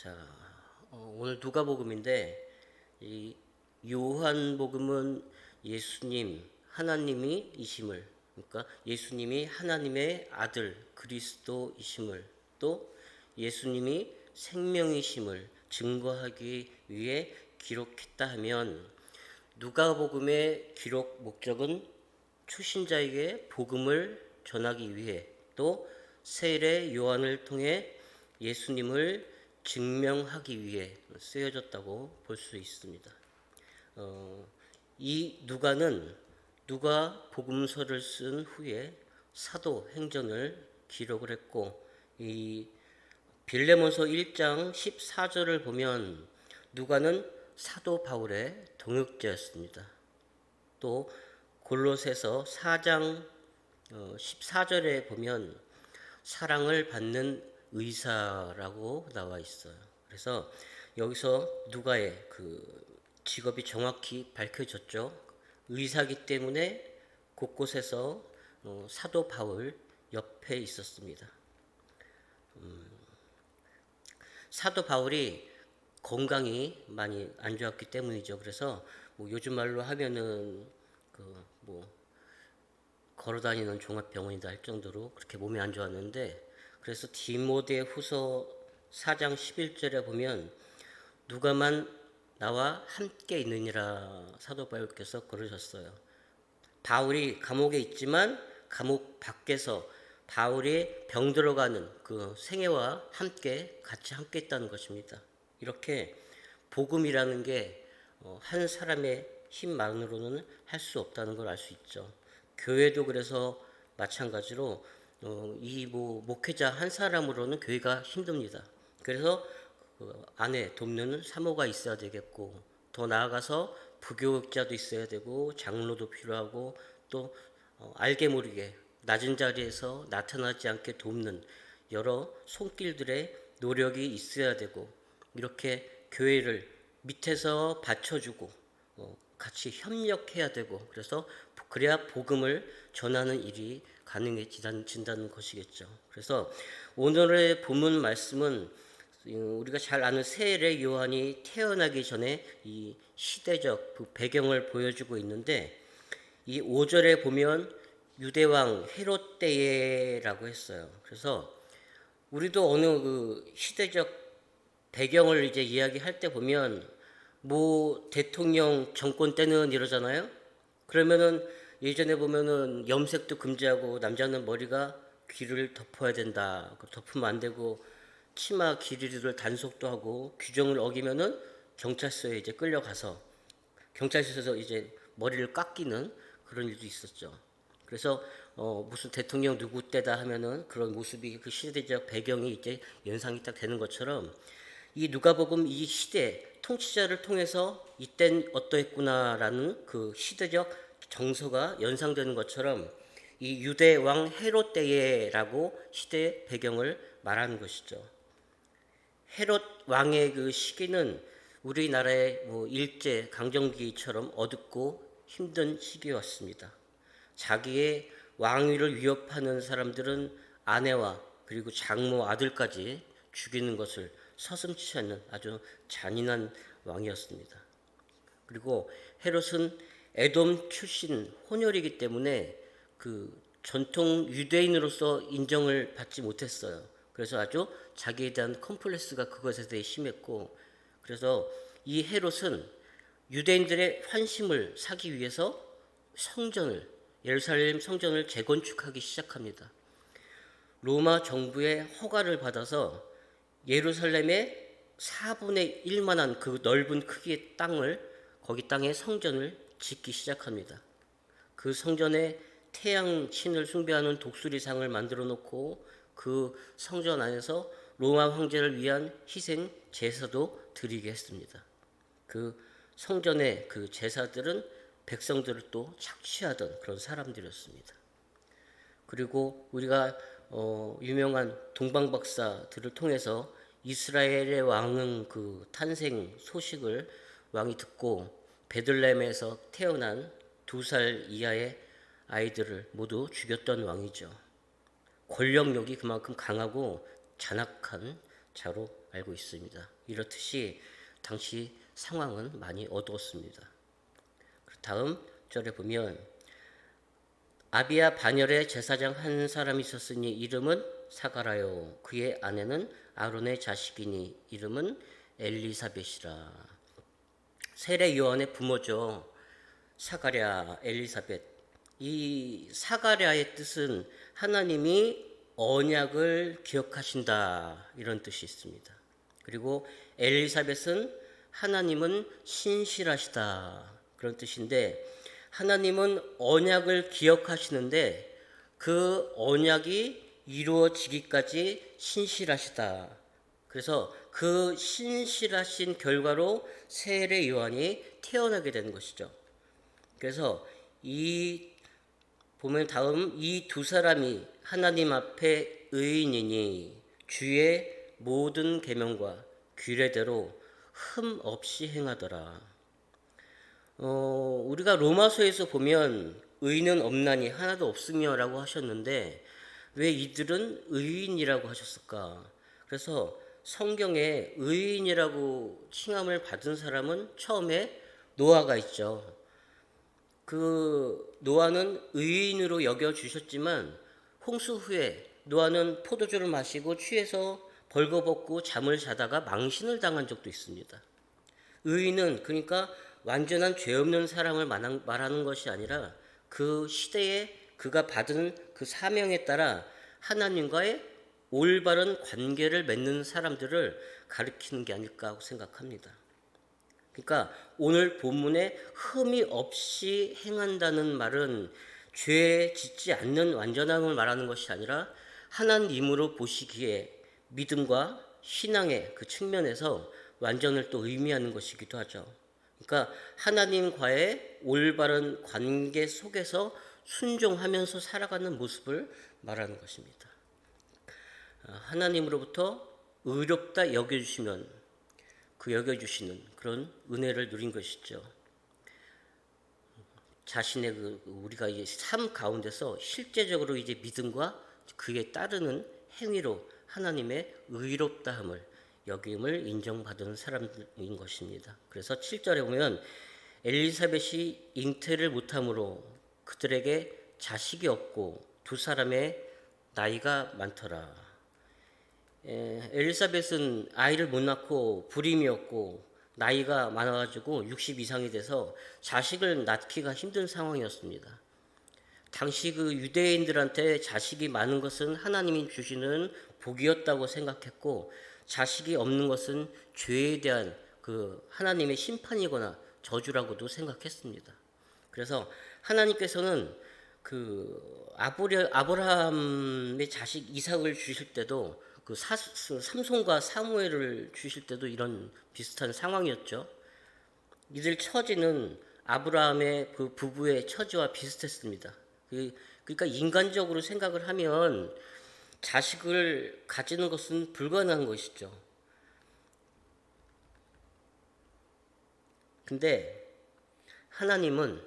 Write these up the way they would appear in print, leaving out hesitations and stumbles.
자, 오늘 누가복음인데 이 요한복음은 예수님, 하나님이 이심을, 그러니까 예수님이 하나님의 아들 그리스도이심을, 또 예수님이 생명이심을 증거하기 위해 기록했다 하면, 누가복음의 기록 목적은 초신자에게 복음을 전하기 위해, 또 세례 요한을 통해 예수님을 증명하기 위해 쓰여졌다고 볼 수 있습니다. 이 누가는 누가 복음서를 쓴 후에 사도행전을 기록을 했고, 이 빌레몬서 1장 14절을 보면 누가는 사도 바울의 동역자였습니다. 또 골로새서 4장 14절에 보면 사랑을 받는 의사라고 나와 있어요. 그래서 여기서 누가의 그 직업이 정확히 밝혀졌죠. 의사기 때문에 곳곳에서 사도 바울 옆에 있었습니다. 사도 바울이 건강이 많이 안 좋았기 때문이죠. 그래서 요즘 말로 하면은 걸어다니는 종합병원이다 할 정도로 그렇게 몸이 안 좋았는데, 그래서 디모데 후서 4장 11절에 보면 누가만 나와 함께 있느니라 사도 바울께서 그러셨어요. 바울이 감옥에 있지만 감옥 밖에서 바울이 병들어가는 그 생애와 같이 함께 있다는 것입니다. 이렇게 복음이라는 게 한 사람의 힘만으로는 할 수 없다는 걸 알 수 있죠. 교회도 그래서 마찬가지로 이 목회자 한 사람으로는 교회가 힘듭니다. 그래서 그 안에 돕는 사모가 있어야 되겠고, 더 나아가서 부교육자도 있어야 되고, 장로도 필요하고, 또 알게 모르게 낮은 자리에서 나타나지 않게 돕는 여러 손길들의 노력이 있어야 되고, 이렇게 교회를 밑에서 받쳐주고 같이 협력해야 되고, 그래서 그래야 복음을 전하는 일이 가능해진다는 것이겠죠. 그래서 오늘의 본문 말씀은 우리가 잘 아는 세례 요한이 태어나기 전에 이 시대적 그 배경을 보여주고 있는데, 이 5절에 보면 유대왕 헤롯 때에라고 했어요. 그래서 우리도 어느 그 시대적 배경을 이제 이야기할 때 보면 대통령 정권 때는 이러잖아요. 그러면은 예전에 보면은 염색도 금지하고 남자는 머리가 귀를 덮어야 된다. 덮으면 안 되고 치마 길이를 단속도 하고, 규정을 어기면은 경찰서에 이제 끌려가서 경찰서에서 이제 머리를 깎이는 그런 일도 있었죠. 그래서 무슨 대통령 누구 때다 하면은 그런 모습이 그 시대적 배경이 이제 연상이 딱 되는 것처럼, 이 누가복음 이 시대 통치자를 통해서 이땐 어떠했구나라는 그 시대적 정서가 연상되는 것처럼 이 유대 왕 헤롯 때에라고 시대 배경을 말하는 것이죠. 헤롯 왕의 그 시기는 우리나라의 일제 강점기처럼 어둡고 힘든 시기였습니다. 자기의 왕위를 위협하는 사람들은 아내와 그리고 장모 아들까지 죽이는 것을 서슴지 않는 아주 잔인한 왕이었습니다. 그리고 헤롯은 에돔 출신 혼혈이기 때문에 그 전통 유대인으로서 인정을 받지 못했어요. 그래서 아주 자기에 대한 컴플렉스가 그것에 대해 심했고, 그래서 이 헤롯은 유대인들의 환심을 사기 위해서 예루살렘 성전을 재건축하기 시작합니다. 로마 정부의 허가를 받아서 예루살렘의 4분의 1만한 그 넓은 크기의 거기 땅에 성전을 짓기 시작합니다. 그 성전에 태양신을 숭배하는 독수리상을 만들어 놓고 그 성전 안에서 로마 황제를 위한 희생 제사도 드리게 했습니다. 그 성전의 그 제사들은 백성들을 또 착취하던 그런 사람들이었습니다. 그리고 우리가 유명한 동방박사들을 통해서 이스라엘의 왕은 그 탄생 소식을 왕이 듣고 베들레헴에서 태어난 2살 이하의 아이들을 모두 죽였던 왕이죠. 권력욕이 그만큼 강하고 잔악한 자로 알고 있습니다. 이렇듯이 당시 상황은 많이 어두웠습니다. 다음 절에 보면 아비야 반열에 제사장 한 사람이 있었으니 이름은 사가라요. 그의 아내는 아론의 자식이니 이름은 엘리사벳이라. 세례 요한의 부모죠. 사가랴, 엘리사벳. 이 사가랴의 뜻은 하나님이 언약을 기억하신다 이런 뜻이 있습니다. 그리고 엘리사벳은 하나님은 신실하시다 그런 뜻인데, 하나님은 언약을 기억하시는데 그 언약이 이루어지기까지 신실하시다. 그래서 그 신실하신 결과로 세례 요한이 태어나게 되는 것이죠. 그래서 보면 다음 이 두 사람이 하나님 앞에 의인이니 주의 모든 계명과 규례대로 흠 없이 행하더라. 우리가 로마서에서 보면 의인은 없나니 하나도 없으며라고 하셨는데 왜 이들은 의인이라고 하셨을까? 그래서 성경에 의인이라고 칭함을 받은 사람은 처음에 노아가 있죠. 그 노아는 의인으로 여겨주셨지만 홍수 후에 노아는 포도주를 마시고 취해서 벌거벗고 잠을 자다가 망신을 당한 적도 있습니다. 의인은 그러니까 완전한 죄 없는 사람을 말하는 것이 아니라 그 시대에 그가 받은 그 사명에 따라 하나님과의 올바른 관계를 맺는 사람들을 가리키는 게 아닐까 하고 생각합니다. 그러니까 오늘 본문에 흠이 없이 행한다는 말은 죄 짓지 않는 완전함을 말하는 것이 아니라 하나님으로 보시기에 믿음과 신앙의 그 측면에서 완전을 또 의미하는 것이기도 하죠. 그러니까 하나님과의 올바른 관계 속에서 순종하면서 살아가는 모습을 말하는 것입니다. 하나님으로부터 의롭다 여겨주시면 그 여겨주시는 그런 은혜를 누린 것이죠. 자신의 우리가 이제 삶 가운데서 실제적으로 이제 믿음과 그에 따르는 행위로 하나님의 의롭다함을 여김을 인정받은 사람인 것입니다. 그래서 7절에 보면 엘리사벳이 잉태를 못함으로 그들에게 자식이 없고 두 사람의 나이가 많더라. 엘리사벳은 아이를 못 낳고 불임이었고 나이가 많아가지고 60 이상이 돼서 자식을 낳기가 힘든 상황이었습니다. 당시 그 유대인들한테 자식이 많은 것은 하나님이 주시는 복이었다고 생각했고 자식이 없는 것은 죄에 대한 그 하나님의 심판이거나 저주라고도 생각했습니다. 그래서 하나님께서는 그 아브라함의 자식 이삭을 주실 때도 그 삼손과 사무엘을 주실 때도 이런 비슷한 상황이었죠. 이들 처지는 아브라함의 그 부부의 처지와 비슷했습니다. 그러니까 인간적으로 생각을 하면 자식을 가지는 것은 불가능한 것이죠. 근데 하나님은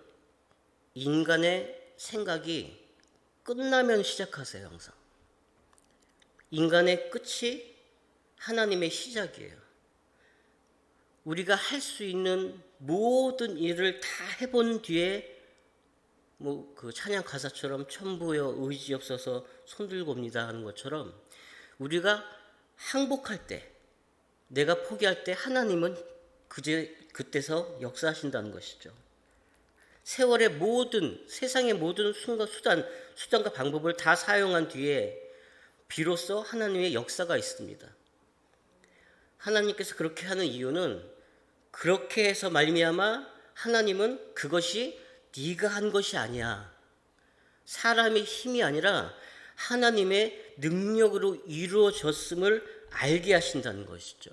인간의 생각이 끝나면 시작하세요, 항상. 인간의 끝이 하나님의 시작이에요. 우리가 할 수 있는 모든 일을 다 해본 뒤에 그 찬양 가사처럼 천부여 의지 없어서 손들고 옵니다 하는 것처럼 우리가 항복할 때, 내가 포기할 때 하나님은 그때서 역사하신다는 것이죠. 세월의 세상의 모든 수단과 방법을 다 사용한 뒤에 비로소 하나님의 역사가 있습니다. 하나님께서 그렇게 하는 이유는 그렇게 해서 말미암아 하나님은 그것이 네가 한 것이 아니야. 사람의 힘이 아니라 하나님의 능력으로 이루어졌음을 알게 하신다는 것이죠.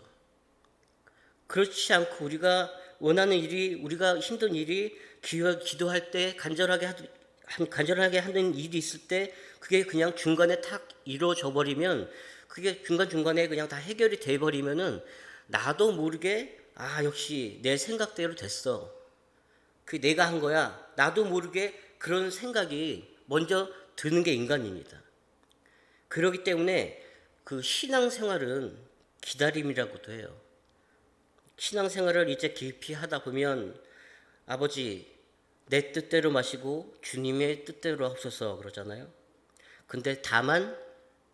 그렇지 않고 우리가 원하는 일이, 우리가 힘든 일이 기도할 때 간절하게 하는 일이 있을 때 그게 그냥 중간에 탁 이루어져 버리면, 그게 중간중간에 그냥 다 해결이 돼 버리면은 나도 모르게 역시 내 생각대로 됐어. 그게 내가 한 거야. 나도 모르게 그런 생각이 먼저 드는 게 인간입니다. 그렇기 때문에 그 신앙생활은 기다림이라고도 해요. 신앙생활을 이제 깊이 하다 보면 아버지 내 뜻대로 마시고 주님의 뜻대로 하옵소서 그러잖아요. 근데 다만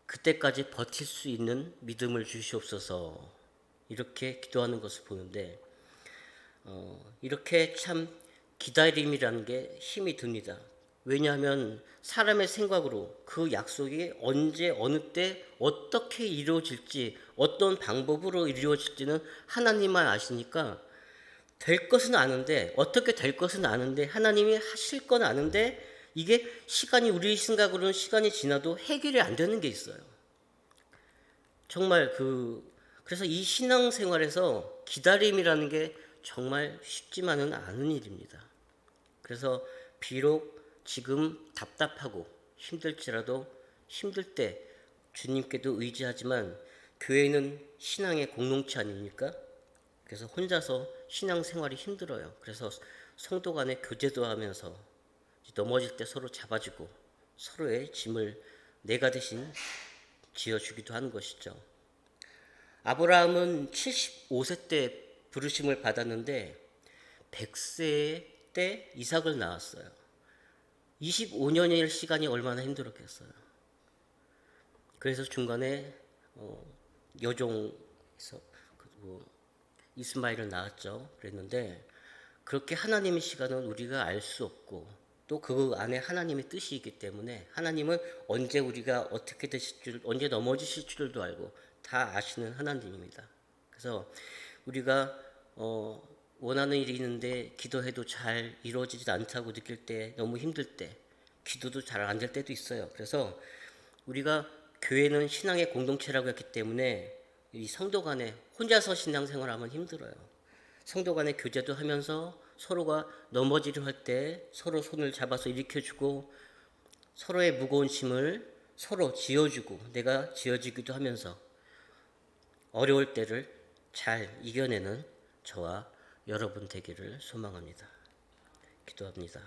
그때까지 버틸 수 있는 믿음을 주시옵소서 이렇게 기도하는 것을 보는데 이렇게 참 기다림이라는 게 힘이 듭니다. 왜냐하면 사람의 생각으로 그 약속이 언제 어느 때 어떻게 이루어질지 어떤 방법으로 이루어질지는 하나님만 아시니까 될 것은 아는데 어떻게 될 것은 아는데 하나님이 하실 건 아는데 이게 시간이 우리 생각으로는 시간이 지나도 해결이 안 되는 게 있어요. 정말 그래서 이 신앙생활에서 기다림이라는 게 정말 쉽지만은 않은 일입니다. 그래서 비록 지금 답답하고 힘들지라도 힘들 때 주님께도 의지하지만 교회는 신앙의 공동체 아닙니까? 그래서 혼자서 신앙생활이 힘들어요. 그래서 성도 간에 교제도 하면서 넘어질 때 서로 잡아주고 서로의 짐을 내가 대신 지어주기도 하는 것이죠. 아브라함은 75세 때 부르심을 받았는데 100세 때 이삭을 낳았어요. 25년일 시간이 얼마나 힘들었겠어요. 그래서 중간에 여종에서 이스마엘을 낳았죠. 그랬는데 그렇게 하나님의 시간은 우리가 알 수 없고 또 그 안에 하나님의 뜻이 있기 때문에 하나님은 언제 우리가 어떻게 되실 줄, 언제 넘어지실 줄도 알고 다 아시는 하나님입니다. 그래서 우리가 원하는 일이 있는데 기도해도 잘 이루어지지 않다고 느낄 때, 너무 힘들 때, 기도도 잘 안 될 때도 있어요. 그래서 우리가 교회는 신앙의 공동체라고 했기 때문에 이 성도 간에 혼자서 신앙생활하면 힘들어요. 성도 간에 교제도 하면서 서로가 넘어지려 할 때 서로 손을 잡아서 일으켜주고 서로의 무거운 짐을 서로 지어주고 내가 지어지기도 하면서 어려울 때를 잘 이겨내는 저와 여러분 되기를 소망합니다. 기도합니다.